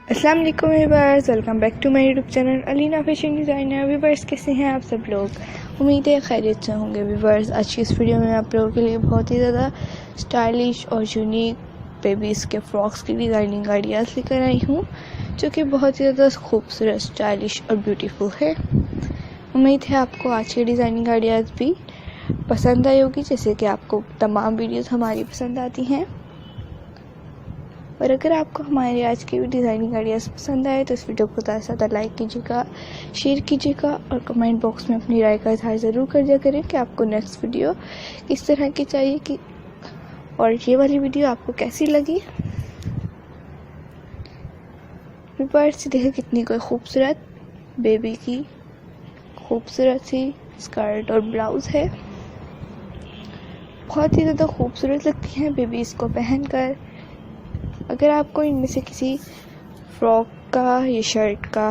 अस्सलाम वालेकुम viewers, welcome back to my YouTube channel Aleena fashion designer. Viewers, कैसे हैं आप सब लोग? उम्मीद है खैरियत से होंगे। व्यूअर्स, आज की इस वीडियो में आप लोगों के लिए बहुत ही ज़्यादा स्टाइलिश और यूनिक बेबीज़ के फ्रॉक्स की डिज़ाइनिंग आइडियाज़ लेकर आई हूँ, जो कि बहुत ही ज़्यादा खूबसूरत, स्टाइलिश और ब्यूटीफुल है। उम्मीद है आपको आज की डिज़ाइनिंग आइडियाज़ भी पसंद आई होगी, जैसे कि आपको तमाम वीडियोज़ हमारी पसंद आती हैं। और अगर आपको हमारे आज की डिज़ाइनिंग आइडियाज़ पसंद आए तो इस वीडियो को ज़्यादा से ज़्यादा लाइक कीजिएगा, शेयर कीजिएगा और कमेंट बॉक्स में अपनी राय का इजहार ज़रूर कर दिया करें कि आपको नेक्स्ट वीडियो किस तरह की चाहिए कि और ये वाली वीडियो आपको कैसी लगी। व्यूअर्स, देखिए कितनी कोई खूबसूरत बेबी की खूबसूरत सी स्कर्ट और ब्लाउज़ है। बहुत ही ज़्यादा खूबसूरत लगती हैं बेबी इसको पहनकर। अगर आपको इनमें से किसी फ्रॉक का या शर्ट का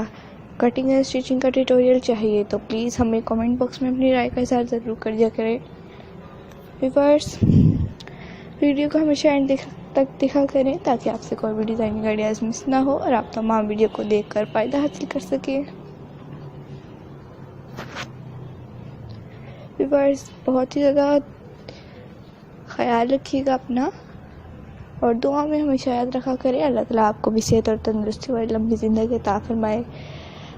कटिंग एंड स्टिचिंग का ट्यूटोरियल चाहिए तो प्लीज़ हमें कमेंट बॉक्स में अपनी राय का इजहार ज़रूर कर दिया करें। व्यूअर्स, वीडियो को हमेशा एंड तक देखा करें ताकि आपसे कोई भी डिज़ाइनिंग आइडियाज़ मिस ना हो और आप तमाम वीडियो को देखकर फ़ायदा हासिल कर सकें। व्यूअर्स, बहुत ही ज़्यादा ख्याल रखिएगा अपना और दुआ में हमेशा याद रखा करें। अल्लाह ताला आपको भी सेहत और तंदुरुस्ती और लंबी ज़िंदगी अता फरमाए।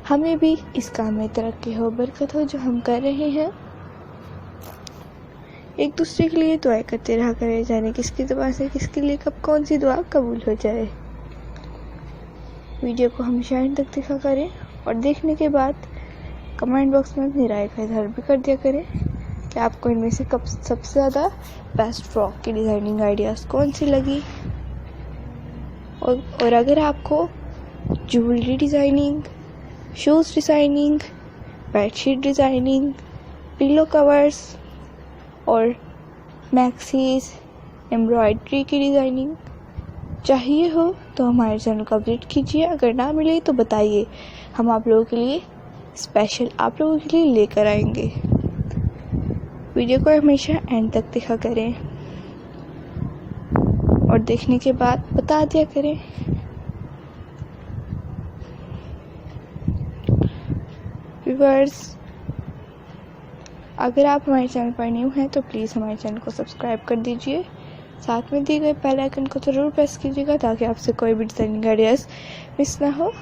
हमें भी इस काम में तरक्की हो, बरकत हो जो हम कर रहे हैं। एक दूसरे के लिए दुआ करते रहा करें, जाने किसकी दुआ से किसके लिए कब कौन सी दुआ कबूल हो जाए। वीडियो को हमेशा एंड तक देखा करें और देखने के बाद कमेंट बॉक्स में अपनी राय का इजहार भी कर दिया करें कि आपको इनमें से कब सबसे ज़्यादा बेस्ट फ्रॉक की डिज़ाइनिंग आइडियाज़ कौन सी लगी। और अगर आपको jewellery designing, shoes designing, bedsheet designing, pillow covers और मैक्सीज, एम्ब्रॉयडरी की डिज़ाइनिंग चाहिए हो तो हमारे चैनल को विजिट कीजिए। अगर ना मिले तो बताइए, हम आप लोगों के लिए स्पेशल आप लोगों के लिए लेकर आएंगे। वीडियो को हमेशा एंड तक देखा करें और देखने के बाद बता दिया करें। व्यूअर्स, अगर आप हमारे चैनल पर न्यू हैं तो प्लीज़ हमारे चैनल को सब्सक्राइब कर दीजिए। साथ में दिए गए बेल आइकन को ज़रूर प्रेस कीजिएगा ताकि आपसे कोई भी डिज़ाइनिंग आइडियाज़ मिस ना हो।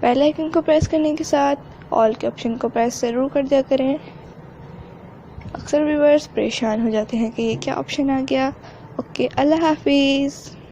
बेल आइकन को प्रेस करने के साथ ऑल के ऑप्शन को प्रेस ज़रूर कर दिया करें। अक्सर व्यूअर्स परेशान हो जाते हैं कि ये क्या ऑप्शन आ गया। ओके, अल्लाह हाफिज़।